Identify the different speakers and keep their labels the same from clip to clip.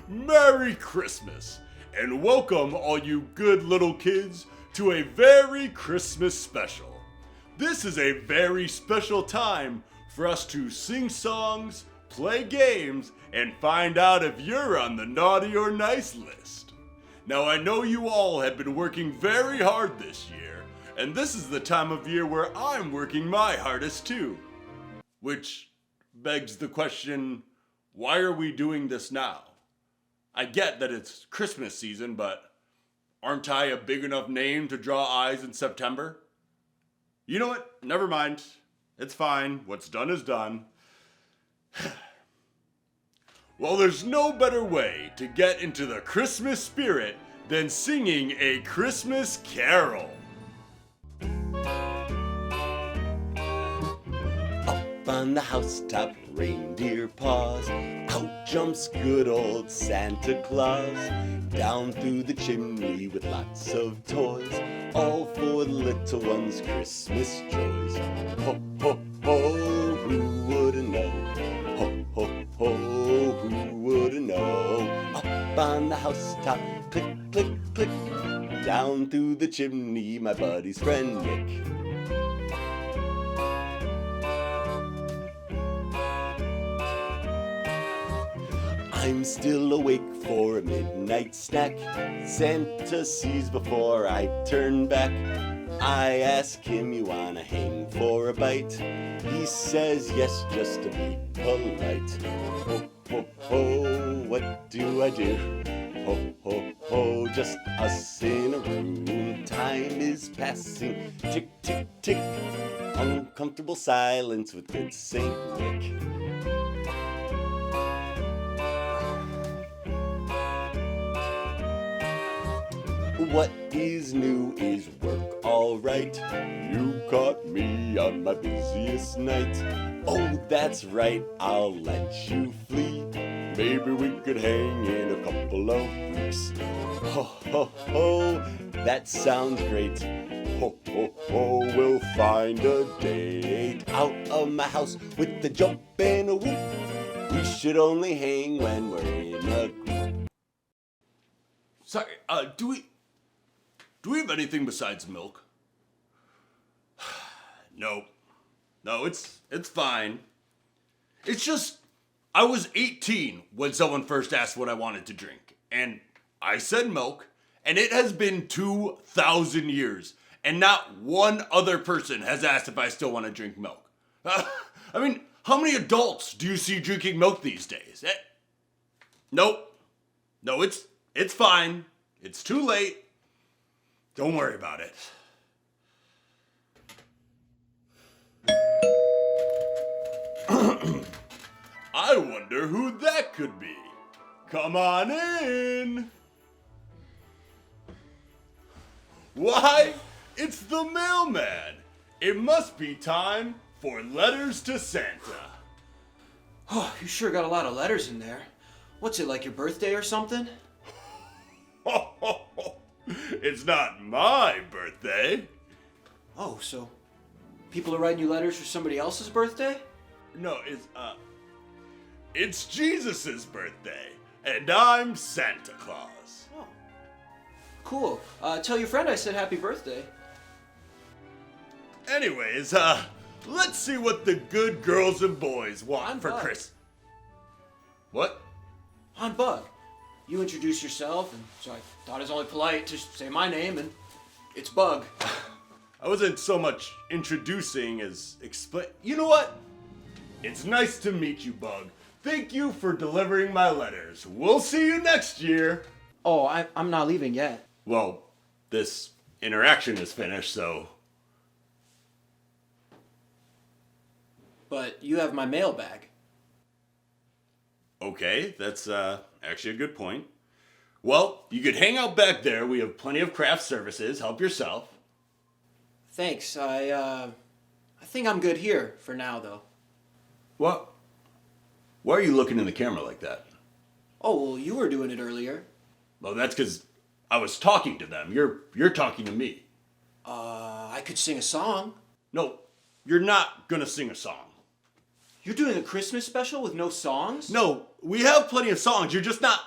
Speaker 1: Merry Christmas, and welcome all you good little kids to a very Christmas special. This is a very special time for us to sing songs, play games, and find out if you're on the naughty or nice list. Now I know you all have been working very hard this year, and this is the time of year where I'm working my hardest too. Which begs the question, why are we doing this now? I get that it's Christmas season, but aren't I a big enough name to draw eyes in September? You know what? Never mind. It's fine. What's done is done. Well, there's no better way to get into the Christmas spirit than singing a Christmas carol.
Speaker 2: Up on the housetop, reindeer paws. Out jumps good old Santa Claus. Down through the chimney with lots of toys, all for the little ones' Christmas joys. Ho, ho, ho, who would've known? Ho, ho, ho, who would've known? Up on the housetop, click, click, click. Down through the chimney, my buddy's friend Nick. I'm still awake for a midnight snack. Santa sees before I turn back. I ask him, you wanna hang for a bite? He says yes, just to be polite. Ho, ho, ho, what do I do? Ho, ho, ho, just us in a room. Time is passing, tick, tick, tick. Uncomfortable silence with good Saint Nick. What is new is work, all right. You caught me on my busiest night. Oh, that's right, I'll let you flee. Maybe we could hang in a couple of weeks. Ho, ho, ho, that sounds great. Ho, ho, ho, we'll find a date. Out of my house with the jump and a whoop. We should only hang when we're in a group.
Speaker 1: Sorry, do we have anything besides milk? No, it's fine. It's just, I was 18 when someone first asked what I wanted to drink, and I said milk, and it has been 2,000 years, and not one other person has asked if I still want to drink milk. I mean, how many adults do you see drinking milk these days? Nope. No, it's fine. It's too late. Don't worry about it. I wonder who that could be. Come on in. Why, it's the mailman. It must be time for letters to Santa.
Speaker 3: Oh, you sure got a lot of letters in there. What's it, like your birthday or something?
Speaker 1: It's not my birthday.
Speaker 3: Oh, so people are writing you letters for somebody else's birthday?
Speaker 1: No, it's Jesus' birthday, and I'm Santa Claus.
Speaker 3: Oh, cool. Tell your friend I said happy birthday.
Speaker 1: Anyways, let's see what the good girls and boys want for Christmas. What?
Speaker 3: I'm Bug. You introduced yourself, and so I thought it was only polite to say my name, and it's Bug.
Speaker 1: I wasn't so much introducing as You know what? It's nice to meet you, Bug. Thank you for delivering my letters. We'll see you next year.
Speaker 3: Oh, I'm not leaving yet.
Speaker 1: Well, this interaction is finished, so...
Speaker 3: But you have my mail bag.
Speaker 1: Okay, that's actually a good point. Well, you could hang out back there. We have plenty of craft services. Help yourself.
Speaker 3: Thanks. I think I'm good here for now, though.
Speaker 1: What? Why are you looking in the camera like that?
Speaker 3: Oh, well, you were doing it earlier.
Speaker 1: Well, that's because I was talking to them. You're talking to me.
Speaker 3: I could sing a song.
Speaker 1: No, you're not gonna sing a song.
Speaker 3: You're doing a Christmas special with no songs?
Speaker 1: No, we have plenty of songs. You're just not...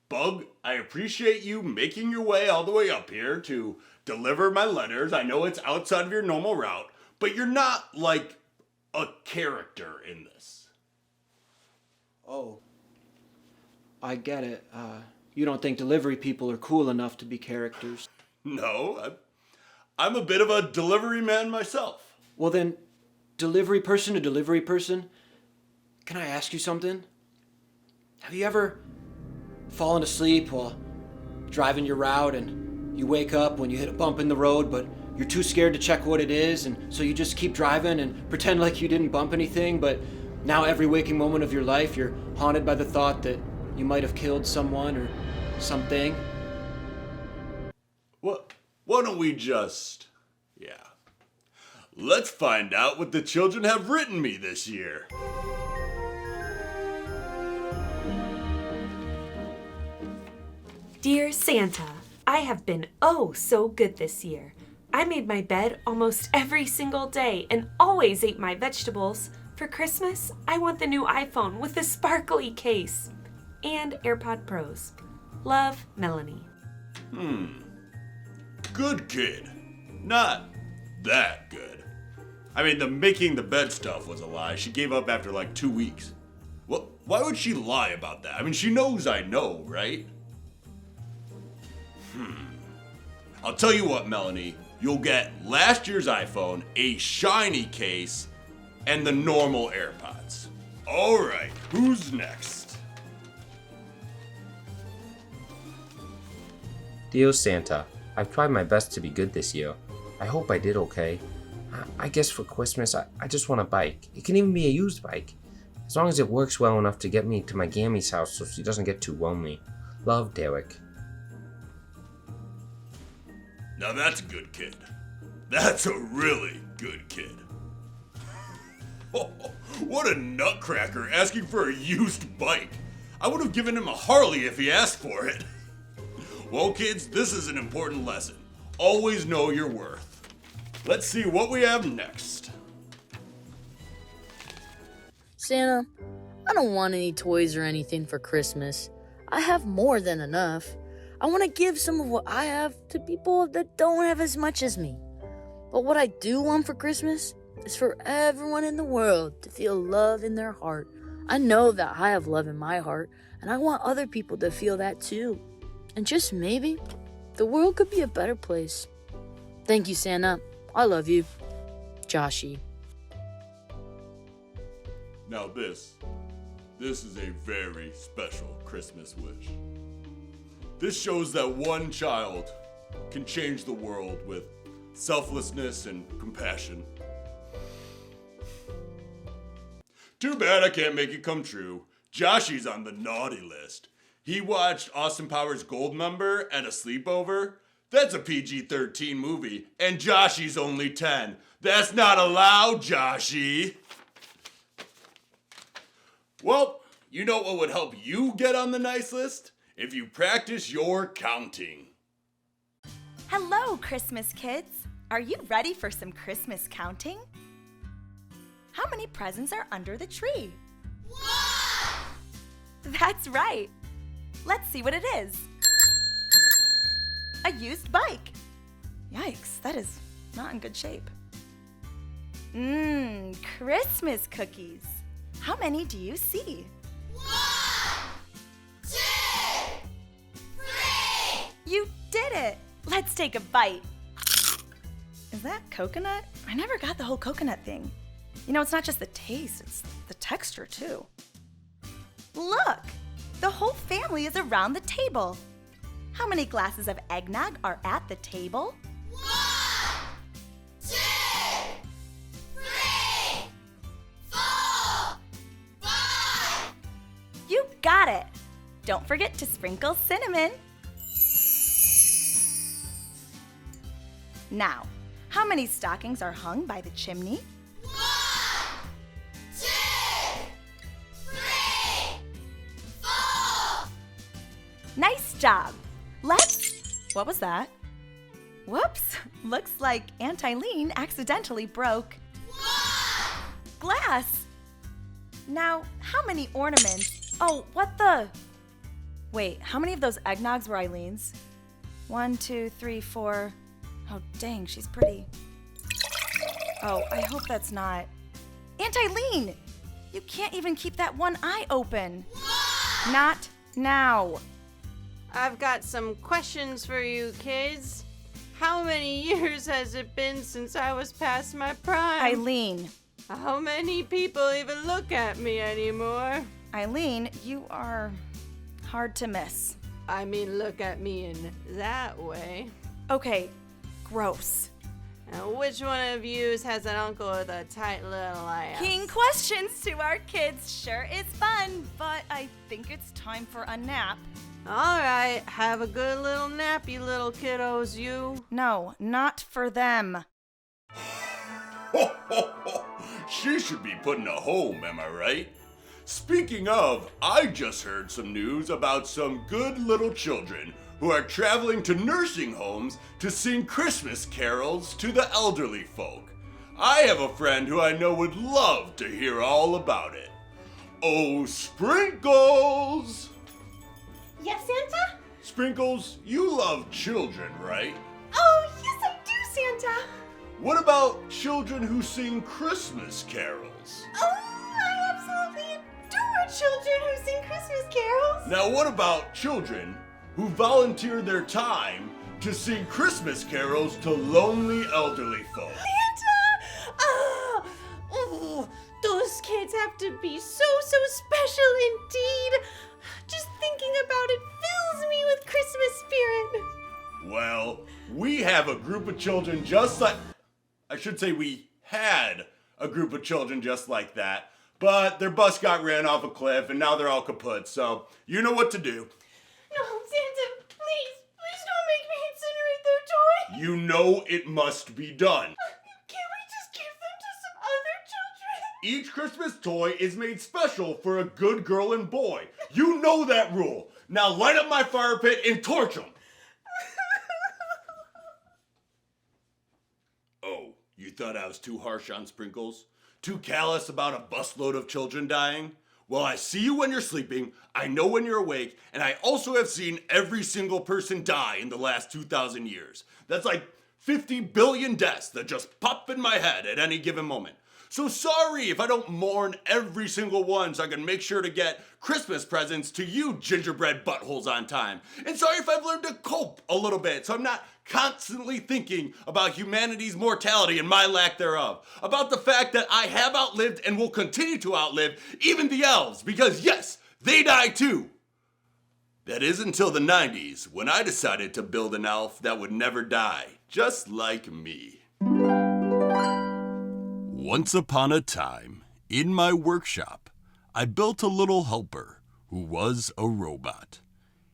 Speaker 1: Bug, I appreciate you making your way all the way up here to deliver my letters. I know it's outside of your normal route, but you're not like a character in this.
Speaker 3: Oh. I get it. You don't think delivery people are cool enough to be characters?
Speaker 1: No, I'm a bit of a delivery man myself.
Speaker 3: Well then, delivery person to delivery person, can I ask you something? Have you ever fallen asleep while driving your route and you wake up when you hit a bump in the road, but you're too scared to check what it is, and so you just keep driving and pretend like you didn't bump anything, but now every waking moment of your life you're haunted by the thought that you might have killed someone or something?
Speaker 1: What? Why don't we just... Yeah. Let's find out what the children have written me this year.
Speaker 4: Dear Santa, I have been oh so good this year. I made my bed almost every single day and always ate my vegetables. For Christmas, I want the new iPhone with the sparkly case and AirPod Pros. Love, Melanie.
Speaker 1: Good kid. Not that good. I mean, the making the bed stuff was a lie. She gave up after like 2 weeks. Well, why would she lie about that? I mean, she knows I know, right? I'll tell you what, Melanie. You'll get last year's iPhone, a shiny case, and the normal AirPods. All right, who's next?
Speaker 5: Dear Santa, I've tried my best to be good this year. I hope I did okay. I guess for Christmas, I just want a bike. It can even be a used bike. As long as it works well enough to get me to my Gammy's house so she doesn't get too lonely. Love, Derek.
Speaker 1: Now that's a good kid. That's a really good kid. What a nutcracker asking for a used bike. I would have given him a Harley if he asked for it. Well, kids, this is an important lesson. Always know your worth. Let's see what we have next.
Speaker 6: Santa, I don't want any toys or anything for Christmas. I have more than enough. I want to give some of what I have to people that don't have as much as me. But what I do want for Christmas is for everyone in the world to feel love in their heart. I know that I have love in my heart, and I want other people to feel that too. And just maybe, the world could be a better place. Thank you, Santa. I love you. Joshy.
Speaker 1: Now this is a very special Christmas wish. This shows that one child can change the world with selflessness and compassion. Too bad I can't make it come true. Joshy's on the naughty list. He watched Austin Powers Goldmember at a sleepover. That's a PG-13 movie, and Joshy's only 10. That's not allowed, Joshy. Well, you know what would help you get on the nice list? If you practice your counting.
Speaker 7: Hello, Christmas kids. Are you ready for some Christmas counting? How many presents are under the tree? 1! That's right. Let's see what it is. A used bike. Yikes, that is not in good shape. Christmas cookies. How many do you see?
Speaker 8: 1, 2, 3.
Speaker 7: You did it! Let's take a bite. Is that coconut? I never got the whole coconut thing. You know, it's not just the taste, it's the texture too. Look! The whole family is around the table. How many glasses of eggnog are at the table?
Speaker 8: 1, 2, 3, 4, 5.
Speaker 7: You got it! Don't forget to sprinkle cinnamon. Now, how many stockings are hung by the chimney?
Speaker 8: 1, 2, 3, 4.
Speaker 7: Nice job! What was that? Whoops! Looks like Aunt Eileen accidentally broke
Speaker 8: 1,
Speaker 7: glass. Now, how many ornaments? Oh, what the? Wait, how many of those eggnogs were Eileen's? 1, 2, 3, 4. Oh, dang, she's pretty. Oh, I hope that's not. Aunt Eileen! You can't even keep that one eye open. Not now.
Speaker 9: I've got some questions for you kids. How many years has it been since I was past my prime?
Speaker 7: Eileen.
Speaker 9: How many people even look at me anymore?
Speaker 7: Eileen, you are hard to miss.
Speaker 9: I mean, look at me in that way.
Speaker 7: Okay, gross.
Speaker 9: Now, which one of yous has an uncle with a tight little ass?
Speaker 7: King questions to our kids sure is fun, but I think it's time for a nap.
Speaker 9: All right, have a good little nap, you little kiddos, you.
Speaker 7: No, not for them.
Speaker 1: Ho, ho, ho. She should be put in a home, am I right? Speaking of, I just heard some news about some good little children who are traveling to nursing homes to sing Christmas carols to the elderly folk. I have a friend who I know would love to hear all about it. Oh, Sprinkles!
Speaker 10: Yes, Santa?
Speaker 1: Sprinkles, you love children, right?
Speaker 10: Oh, yes, I do, Santa.
Speaker 1: What about children who sing Christmas carols?
Speaker 10: Oh, I absolutely adore children who sing Christmas carols.
Speaker 1: Now, what about children who volunteer their time to sing Christmas carols to lonely elderly folk?
Speaker 10: Santa! Oh, those kids have to be so special indeed. Just thinking about it fills me with Christmas spirit.
Speaker 1: Well, we have a group of children just like... I should say we had a group of children just like that, but their bus got ran off a cliff and now they're all kaput, so you know what to do.
Speaker 10: No, Santa, please don't make me incinerate their toy.
Speaker 1: You know it must be done.
Speaker 10: Can't we just give them to some other children?
Speaker 1: Each Christmas toy is made special for a good girl and boy. You know that rule. Now light up my fire pit and torch them. Oh, you thought I was too harsh on Sprinkles? Too callous about a busload of children dying? Well, I see you when you're sleeping, I know when you're awake, and I also have seen every single person die in the last 2,000 years. That's like 50 billion deaths that just pop in my head at any given moment. So sorry if I don't mourn every single one so I can make sure to get Christmas presents to you gingerbread buttholes on time. And sorry if I've learned to cope a little bit so I'm not constantly thinking about humanity's mortality and my lack thereof. About the fact that I have outlived and will continue to outlive even the elves because yes, they die too. That is until the 90s when I decided to build an elf that would never die, just like me. Once upon a time, in my workshop, I built a little helper who was a robot.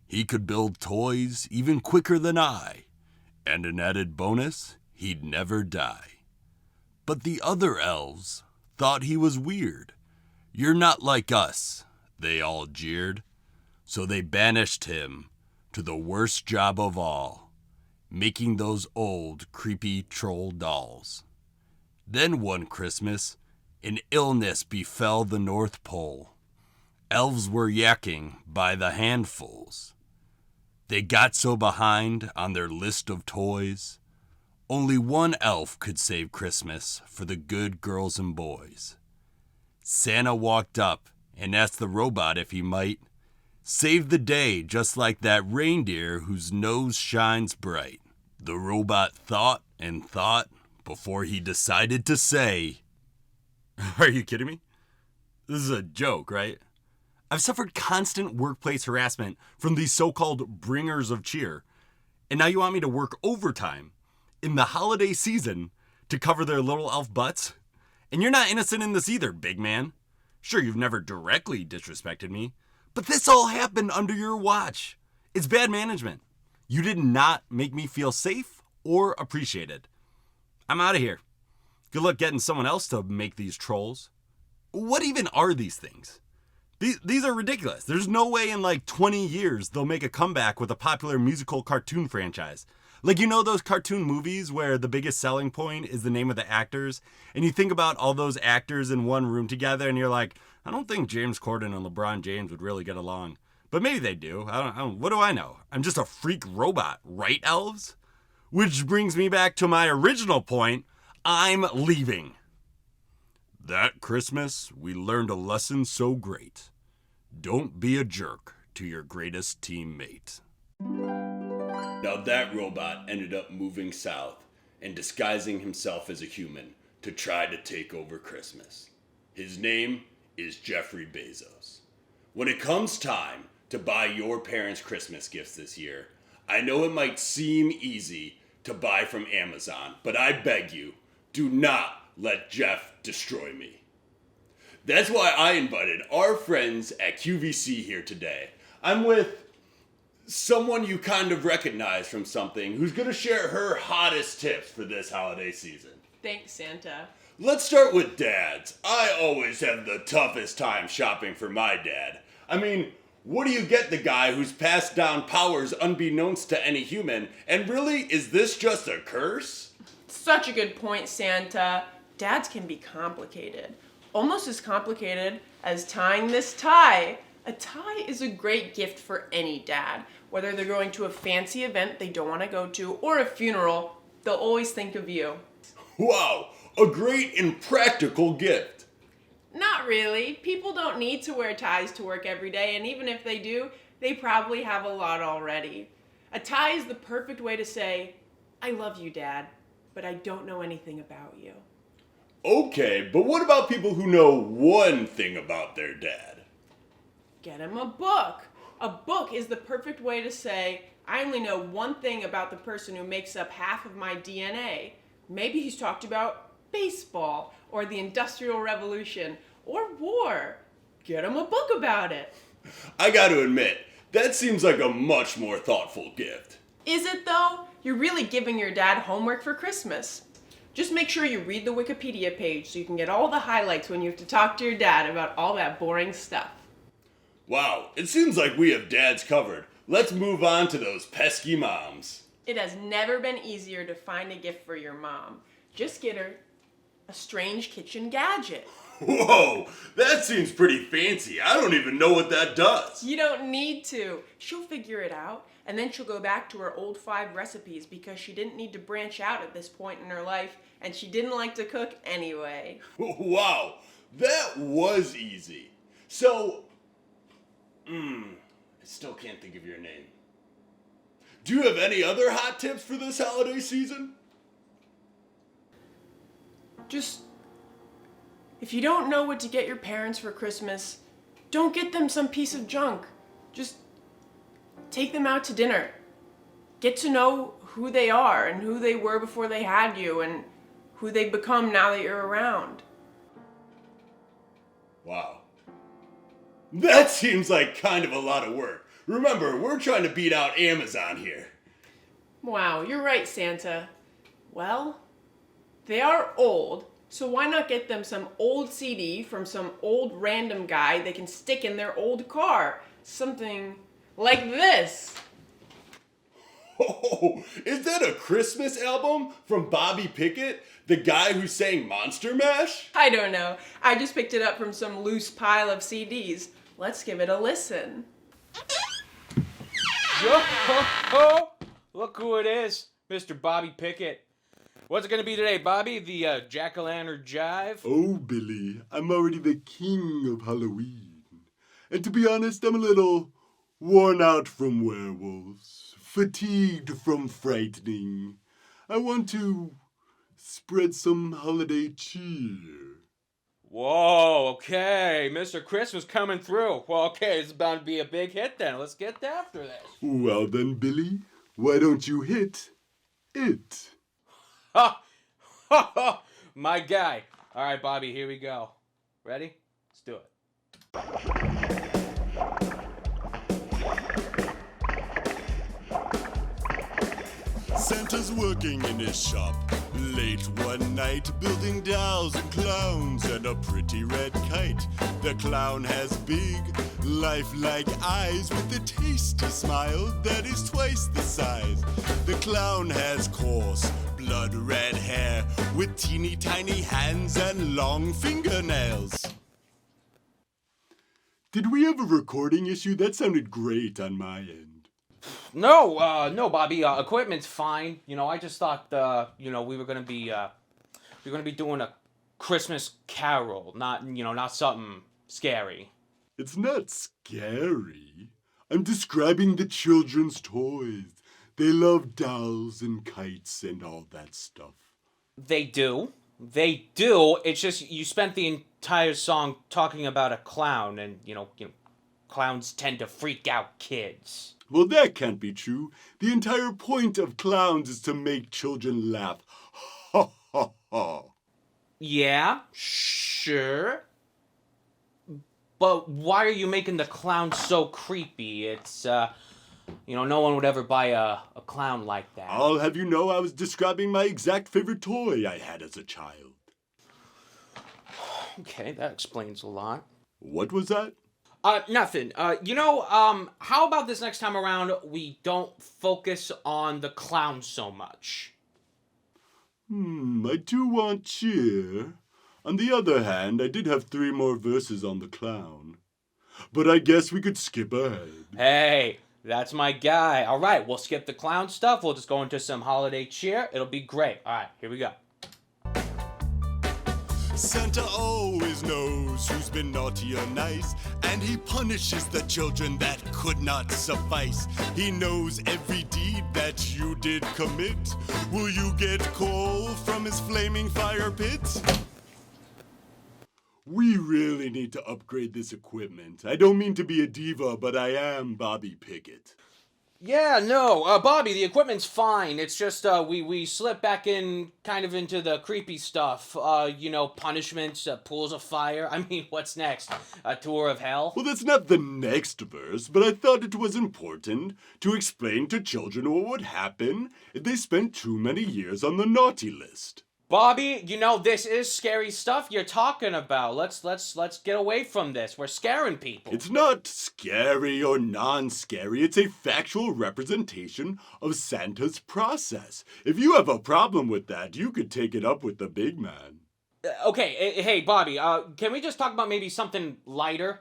Speaker 1: He could build toys even quicker than I, and an added bonus, he'd never die. But the other elves thought he was weird. You're not like us, they all jeered. So they banished him to the worst job of all, making those old, creepy troll dolls. Then one Christmas, an illness befell the North Pole. Elves were yakking by the handfuls. They got so behind on their list of toys, only one elf could save Christmas for the good girls and boys. Santa walked up and asked the robot if he might save the day just like that reindeer whose nose shines bright. The robot thought and thought before he decided to say, "Are you kidding me? This is a joke, right? I've suffered constant workplace harassment from these so-called bringers of cheer, and now you want me to work overtime in the holiday season to cover their little elf butts? And you're not innocent in this either, big man. Sure, you've never directly disrespected me, but this all happened under your watch. It's bad management. You did not make me feel safe or appreciated. I'm out of here. Good luck getting someone else to make these trolls. What even are these things? These are ridiculous. There's no way in like 20 years they'll make a comeback with a popular musical cartoon franchise.
Speaker 2: Like, you know those cartoon movies where the biggest selling point is the name of the actors? And you think about all those actors in one room together and you're like, I don't think James Corden and LeBron James would really get along. But maybe they do. I don't, what do I know? I'm just a freak robot, right, elves? Which brings me back to my original point. I'm leaving. That Christmas, we learned a lesson so great. Don't be a jerk to your greatest teammate. Now that robot ended up moving south and disguising himself as a human to try to take over Christmas. His name is Jeffrey Bezos. When it comes time to buy your parents' Christmas gifts this year, I know it might seem easy to buy from Amazon, but I beg you, do not let Jeff destroy me. That's why I invited our friends at QVC here today. I'm with someone you kind of recognize from something who's going to share her hottest tips for this holiday season.
Speaker 11: Thanks, Santa.
Speaker 2: Let's start with dads. I always have the toughest time shopping for my dad. I mean, what do you get the guy who's passed down powers unbeknownst to any human? And really, is this just a curse?
Speaker 11: Such a good point, Santa. Dads can be complicated. Almost as complicated as tying this tie. A tie is a great gift for any dad. Whether they're going to a fancy event they don't want to go to or a funeral, they'll always think of you.
Speaker 2: Wow, a great and practical gift.
Speaker 11: Not really. People don't need to wear ties to work every day, and even if they do, they probably have a lot already. A tie is the perfect way to say, I love you, Dad, but I don't know anything about you.
Speaker 2: Okay, but what about people who know one thing about their dad?
Speaker 11: Get him a book. A book is the perfect way to say, I only know one thing about the person who makes up half of my DNA. Maybe he's talked about baseball, or the Industrial Revolution, or war. Get him a book about it.
Speaker 2: I gotta admit, that seems like a much more thoughtful gift.
Speaker 11: Is it though? You're really giving your dad homework for Christmas. Just make sure you read the Wikipedia page so you can get all the highlights when you have to talk to your dad about all that boring stuff.
Speaker 2: Wow, it seems like we have dads covered. Let's move on to those pesky moms.
Speaker 11: It has never been easier to find a gift for your mom. Just get her a strange kitchen gadget.
Speaker 2: Whoa, that seems pretty fancy. I don't even know what that does.
Speaker 11: You don't need to. She'll figure it out, and then she'll go back to her old 5 recipes because she didn't need to branch out at this point in her life, and she didn't like to cook anyway.
Speaker 2: Wow, that was easy. So, I still can't think of your name. Do you have any other hot tips for this holiday season?
Speaker 11: Just, if you don't know what to get your parents for Christmas, don't get them some piece of junk. Just take them out to dinner. Get to know who they are and who they were before they had you and who they've become now that you're around.
Speaker 2: Wow. That seems like kind of a lot of work. Remember, we're trying to beat out Amazon here.
Speaker 11: Wow, you're right, Santa. Well, they are old, so why not get them some old CD from some old random guy they can stick in their old car? Something like this.
Speaker 2: Oh, is that a Christmas album from Bobby Pickett, the guy who sang Monster Mash?
Speaker 11: I don't know. I just picked it up from some loose pile of CDs. Let's give it a listen.
Speaker 12: Yo ho ho! Look who it is, Mr. Bobby Pickett. What's it gonna be today, Bobby? The jack-o'-lantern jive?
Speaker 1: Oh, Billy, I'm already the king of Halloween. And to be honest, I'm a little worn out from werewolves, fatigued from frightening. I want to spread some holiday cheer.
Speaker 12: Whoa, okay, Mr. Christmas coming through. Well, okay, it's bound to be a big hit then. Let's get after this.
Speaker 1: Well then, Billy, why don't you hit it?
Speaker 12: Ha! Ha ha! My guy. All right, Bobby, here we go. Ready? Let's do it.
Speaker 1: Santa's working in his shop late
Speaker 2: late one night, building dolls and clowns and a pretty red kite. The clown has big, lifelike eyes with a tasty smile that is twice the size. The clown has coarse, blood red hair with teeny tiny hands and long fingernails. Did we have a recording issue? That sounded great on my end.
Speaker 12: No, Bobby. Equipment's fine. I just thought, we were gonna be doing a Christmas carol, not something scary.
Speaker 2: It's not scary. I'm describing the children's toys. They love dolls and kites and all that stuff.
Speaker 12: They do. It's just you spent the entire song talking about a clown, and clowns tend to freak out kids.
Speaker 2: Well, that can't be true. The entire point of clowns is to make children laugh. Ha ha ha.
Speaker 12: Yeah, sure. But why are you making the clown so creepy? It's, no one would ever buy a clown like that.
Speaker 2: I'll have you know I was describing my exact favorite toy I had as a child.
Speaker 12: Okay, that explains a lot.
Speaker 2: What was that?
Speaker 12: Nothing. How about this next time around we don't focus on the clown so much?
Speaker 2: I do want cheer. On the other hand, I did have 3 more verses on the clown. But I guess we could skip ahead.
Speaker 12: Hey, that's my guy. All right, we'll skip the clown stuff. We'll just go into some holiday cheer. It'll be great. All right, here we go.
Speaker 2: Santa always knows who's been naughty or nice, and he punishes the children that could not suffice. He knows every deed that you did commit. Will you get coal from his flaming fire pit? We really need to upgrade this equipment. I don't mean to be a diva, but I am Bobby Pickett.
Speaker 12: Yeah, no, Bobby, the equipment's fine. It's just, we slip back into the creepy stuff. Punishments, pools of fire. I mean, what's next? A tour of hell?
Speaker 2: Well, that's not the next verse, but I thought it was important to explain to children what would happen if they spent too many years on the naughty list.
Speaker 12: Bobby, this is scary stuff you're talking about. Let's get away from this. We're scaring people.
Speaker 2: It's not scary or non-scary. It's a factual representation of Santa's process. If you have a problem with that, you could take it up with the big man.
Speaker 12: Okay, hey, Bobby, can we just talk about maybe something lighter?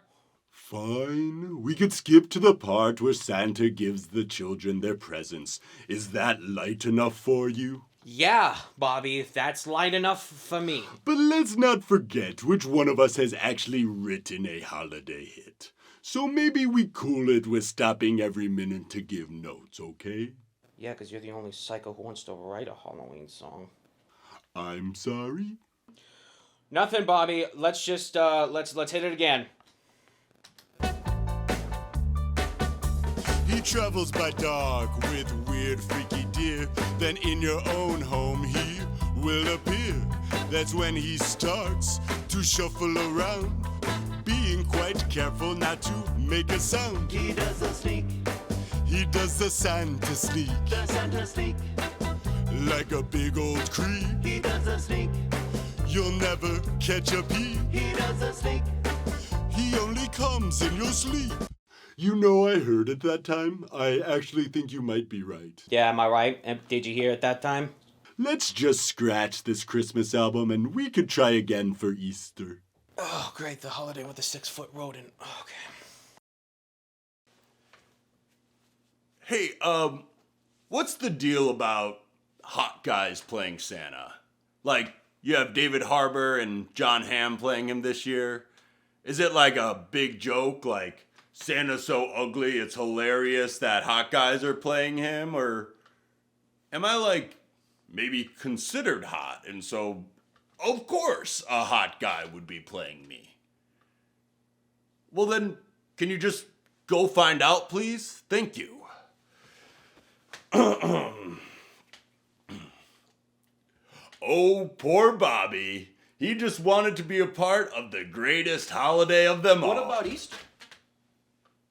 Speaker 2: Fine. We could skip to the part where Santa gives the children their presents. Is that light enough for you?
Speaker 12: Yeah, Bobby, that's light enough for me.
Speaker 2: But let's not forget which one of us has actually written a holiday hit. So maybe we cool it with stopping every minute to give notes, okay?
Speaker 12: Yeah, because you're the only psycho who wants to write a Halloween song.
Speaker 2: I'm sorry?
Speaker 12: Nothing, Bobby. Let's just, let's hit it again.
Speaker 2: He travels by dark with weird, freaky deer. Then in your own home he will appear. That's when he starts to shuffle around, being quite careful not to make a sound.
Speaker 13: He does a sneak.
Speaker 2: He does the Santa sneak.
Speaker 13: The Santa sneak.
Speaker 2: Like a big old creep.
Speaker 13: He does a sneak.
Speaker 2: You'll never catch a peep.
Speaker 13: He does a sneak.
Speaker 2: He only comes in your sleep. You know I heard it that time. I actually think you might be right.
Speaker 12: Yeah, am I right? Did you hear it that time?
Speaker 2: Let's just scratch this Christmas album and we could try again for Easter.
Speaker 3: Oh, great, the holiday with the 6-foot rodent. Okay.
Speaker 1: Hey, what's the deal about hot guys playing Santa? Like, you have David Harbour and John Hamm playing him this year? Is it like a big joke, like Santa's so ugly it's hilarious that hot guys are playing him? Or am I like maybe considered hot and so of course a hot guy would be playing me? Well then, can you just go find out, please? Thank you. Oh, poor Bobby. He just wanted to be a part of the greatest holiday of them all.
Speaker 3: What about Easter?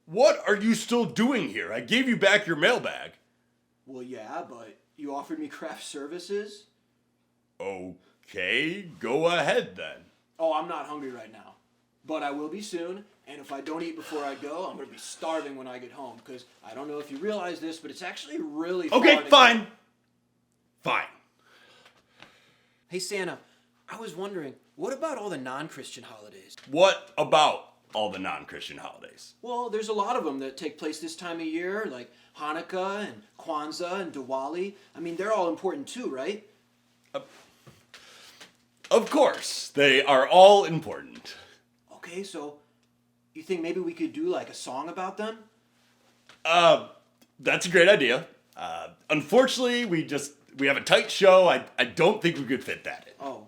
Speaker 1: What are you still doing here? I gave you back your mailbag.
Speaker 3: Well, yeah, but you offered me craft services?
Speaker 1: Okay, go ahead then.
Speaker 3: Oh, I'm not hungry right now, but I will be soon. And if I don't eat before I go, I'm gonna be starving when I get home. Because I don't know if you realize this, but it's actually really
Speaker 1: Okay,
Speaker 3: far to
Speaker 1: fine. Fine.
Speaker 3: Hey Santa, I was wondering, what about all the non-Christian holidays?
Speaker 1: What about all the non-Christian holidays?
Speaker 3: Well, there's a lot of them that take place this time of year, like Hanukkah and Kwanzaa and Diwali. I mean, they're all important too, right?
Speaker 1: Of course, they are all important.
Speaker 3: Okay, so you think maybe we could do like a song about them?
Speaker 1: That's a great idea. Unfortunately, we have a tight show. I don't think we could fit that in.
Speaker 3: Oh.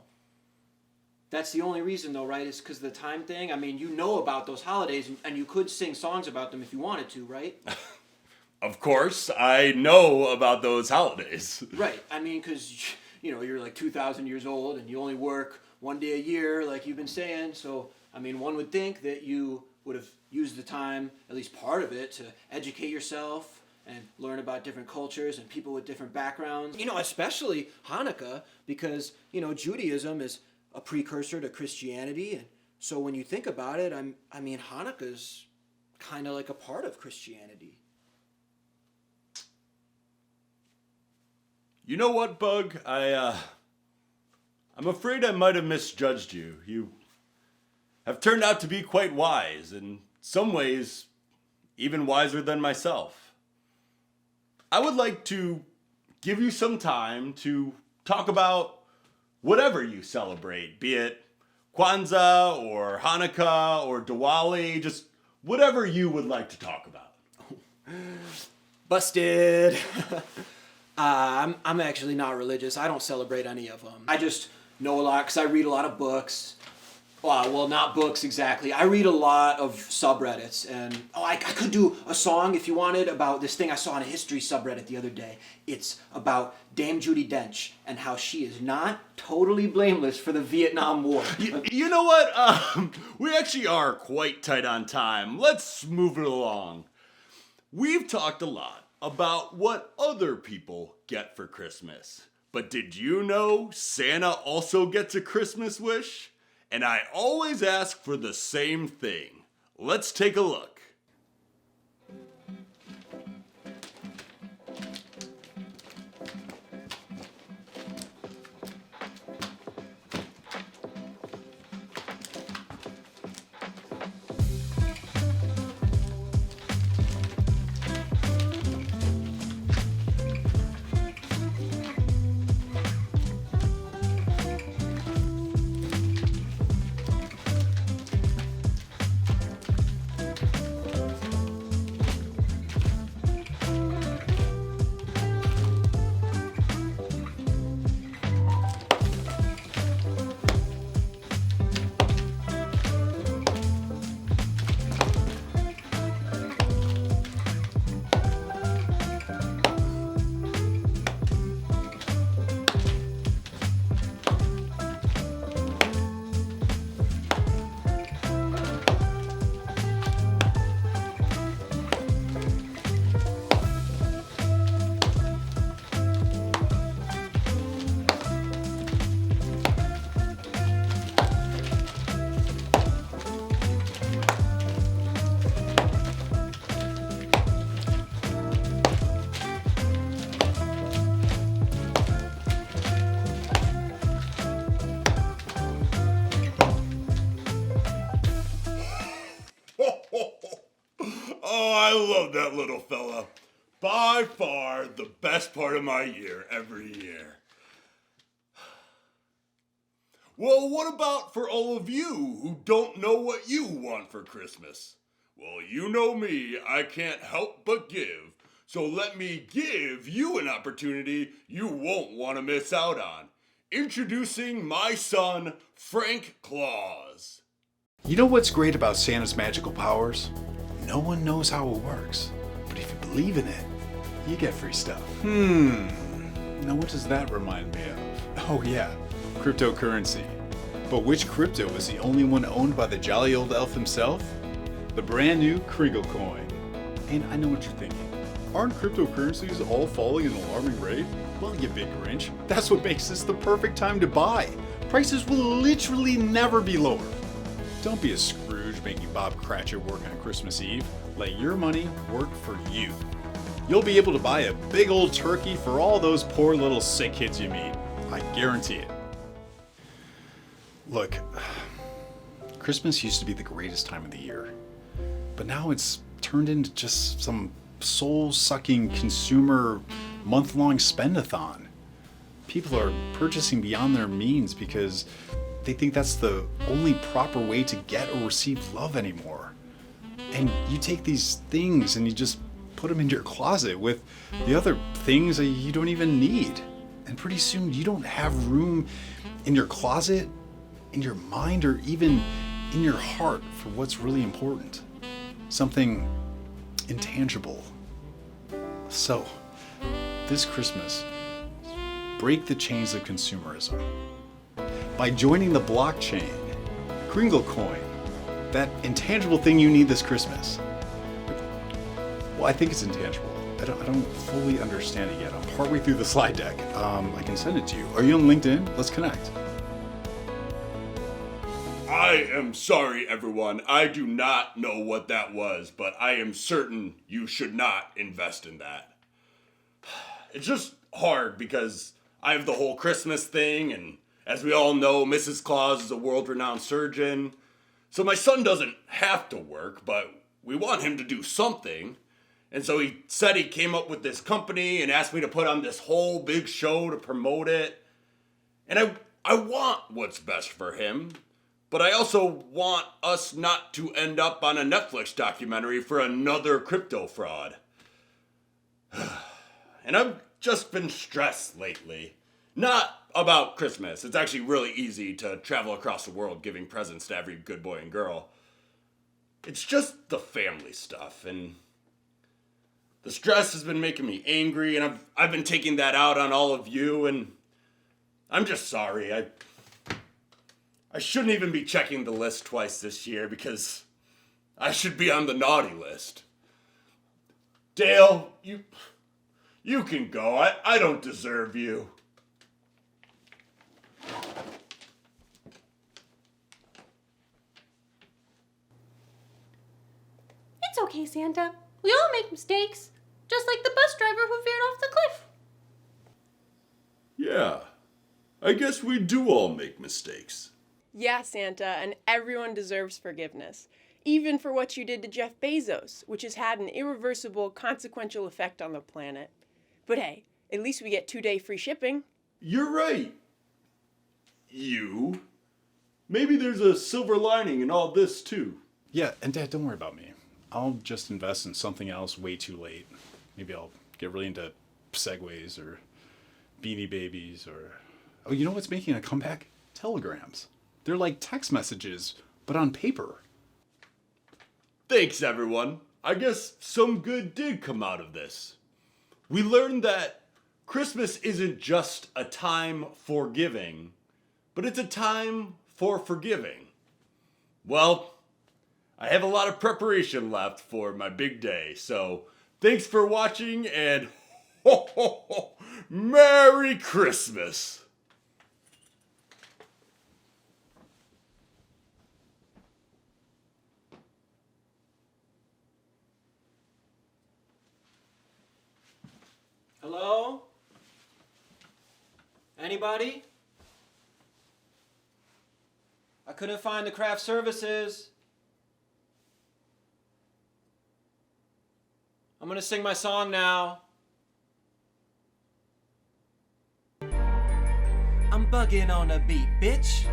Speaker 3: That's the only reason though, right? Is because of the time thing? I mean, you know about those holidays and you could sing songs about them if you wanted to, right?
Speaker 1: Of course, I know about those holidays.
Speaker 3: Right. I mean, because, you're like 2,000 years old and you only work one day a year, like you've been saying. So, I mean, one would think that you would have used the time, at least part of it, to educate yourself and learn about different cultures and people with different backgrounds. Especially Hanukkah, because, Judaism is a precursor to Christianity. And so when you think about it, I mean, Hanukkah's kind of like a part of Christianity.
Speaker 1: You know what, Bug? I'm afraid I might have misjudged you. You have turned out to be quite wise, in some ways, even wiser than myself. I would like to give you some time to talk about whatever you celebrate, be it Kwanzaa or Hanukkah or Diwali, just whatever you would like to talk about.
Speaker 3: Busted. I'm actually not religious. I don't celebrate any of them. I just know a lot because I read a lot of books. Well, not books exactly. I read a lot of subreddits. And I could do a song if you wanted about this thing I saw on a history subreddit the other day. It's about Dame Judi Dench and how she is not totally blameless for the Vietnam War.
Speaker 1: You know what? We actually are quite tight on time. Let's move it along. We've talked a lot about what other people get for Christmas. But did you know Santa also gets a Christmas wish? And I always ask for the same thing. Let's take a look. Oh, I love that little fella. By far the best part of my year every year. Well, what about for all of you who don't know what you want for Christmas? Well, you know me, I can't help but give. So let me give you an opportunity you won't want to miss out on. Introducing my son, Frank Claus.
Speaker 14: You know what's great about Santa's magical powers? No one knows how it works. But if you believe in it, you get free stuff. Now what does that remind me of? Oh yeah, cryptocurrency. But which crypto is the only one owned by the jolly old elf himself? The brand new Kriegel coin. And I know what you're thinking. Aren't cryptocurrencies all falling at an alarming rate? Well, you big Grinch, that's what makes this the perfect time to buy. Prices will literally never be lower. Don't be a Scrooge making Bob Cratchit work on Christmas Eve. Let your money work for you. You'll be able to buy a big old turkey for all those poor little sick kids you meet. I guarantee it. Look, Christmas used to be the greatest time of the year, but now it's turned into just some soul-sucking consumer month-long spend-a-thon. People are purchasing beyond their means because they think that's the only proper way to get or receive love anymore. And you take these things and you just put them in your closet with the other things that you don't even need. And pretty soon you don't have room in your closet, in your mind, or even in your heart for what's really important. Something intangible. So, this Christmas, break the chains of consumerism by joining the blockchain, Kringle Coin, that intangible thing you need this Christmas. Well, I think it's intangible. I don't fully understand it yet. I'm partway through the slide deck. I can send it to you. Are you on LinkedIn? Let's connect.
Speaker 1: I am sorry, everyone. I do not know what that was, but I am certain you should not invest in that. It's just hard because I have the whole Christmas thing, and as we all know, Mrs. Claus is a world-renowned surgeon. So my son doesn't have to work, but we want him to do something. And so he said he came up with this company and asked me to put on this whole big show to promote it. And I want what's best for him, but I also want us not to end up on a Netflix documentary for another crypto fraud. And I've just been stressed lately. Not about Christmas. It's actually really easy to travel across the world giving presents to every good boy and girl. It's just the family stuff, and the stress has been making me angry, and I've been taking that out on all of you, and I'm just sorry. I shouldn't even be checking the list twice this year because I should be on the naughty list. Dale, you can go. I don't deserve you.
Speaker 10: It's okay, Santa. We all make mistakes, just like the bus driver who veered off the cliff.
Speaker 1: Yeah, I guess we do all make mistakes.
Speaker 11: Yeah, Santa, and everyone deserves forgiveness. Even for what you did to Jeff Bezos, which has had an irreversible, consequential effect on the planet. But hey, at least we get 2-day free shipping.
Speaker 1: You're right. Maybe there's a silver lining in all this, too.
Speaker 14: Yeah, and Dad, don't worry about me. I'll just invest in something else way too late. Maybe I'll get really into Segways or Beanie Babies or... Oh, you know what's making a comeback? Telegrams. They're like text messages, but on paper.
Speaker 1: Thanks, everyone. I guess some good did come out of this. We learned that Christmas isn't just a time for giving, but it's a time for forgiving. Well, I have a lot of preparation left for my big day, so thanks for watching, and ho ho ho, Merry Christmas!
Speaker 3: Hello? Anybody? I couldn't find the craft services. I'm gonna sing my song now. I'm bugging on a beat, bitch.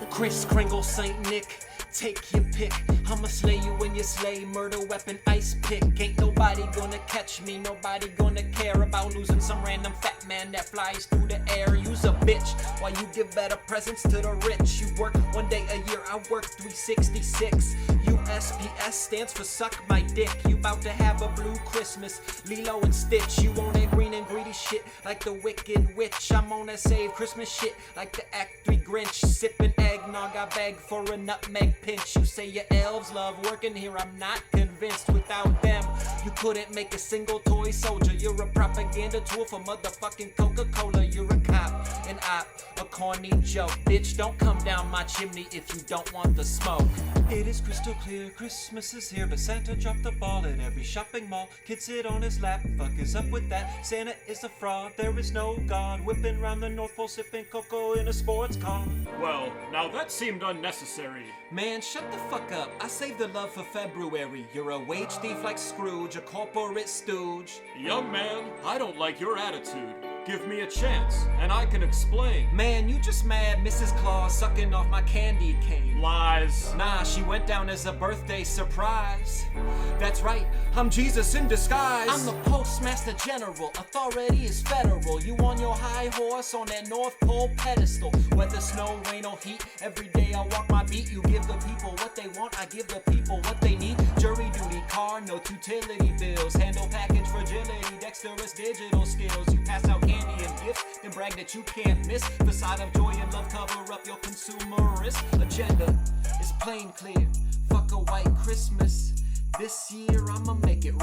Speaker 3: Kris Kringle, Saint Nick, take your pick. I'ma slay you when you slay, murder weapon, ice pick. Ain't nobody gonna catch me, nobody gonna care about losing some random fat man that flies through the air. You's a bitch, while you give better presents to the rich. You work one day a year, I work 366. USPS stands for suck my dick. You bout to have a blue Christmas, Lilo and Stitch. You on that green and greedy shit like the Wicked Witch. I'm on that save Christmas shit like the Act 3 Grinch. Sipping eggnog, I beg for a nutmeg pinch. You say your elves love working here, I'm not convinced. Without them, you couldn't make a single toy soldier. You're a propaganda tool for motherfucking Coca-Cola. You're a cop, an op, a corny joke. Bitch, don't come down my chimney if you don't want the smoke. It is crystal clear, Christmas is here, but Santa dropped the ball at every shopping mall. Kid sit on his lap, fuck is up with that? Santa is a fraud, there is no God. Whipping round the North Pole, sipping cocoa in a sports car.
Speaker 1: Well, now that seemed unnecessary.
Speaker 3: Man, shut the fuck up. I saved the love for February. You're a wage thief like Scrooge, a corporate stooge.
Speaker 1: Young man, I don't like your attitude. Give me a chance, and I can explain.
Speaker 3: Man, you just mad Mrs. Claus sucking off my candy cane.
Speaker 1: Lies.
Speaker 3: Nah, she went down as a birthday surprise. That's right, I'm Jesus in disguise. I'm the Postmaster General, authority is federal. You on your high horse on that North Pole pedestal. Whether snow, rain, or heat, every day I walk my beat. You give the people what they want, I give the people what they need. Jury duty, car, no utility bills. Handle package fragility, dexterous digital skills. You pass out candy and gifts, then brag that you can't miss. Facade of joy and love cover up your consumerist agenda. It's plain clear, fuck a white Christmas. This year I'ma make it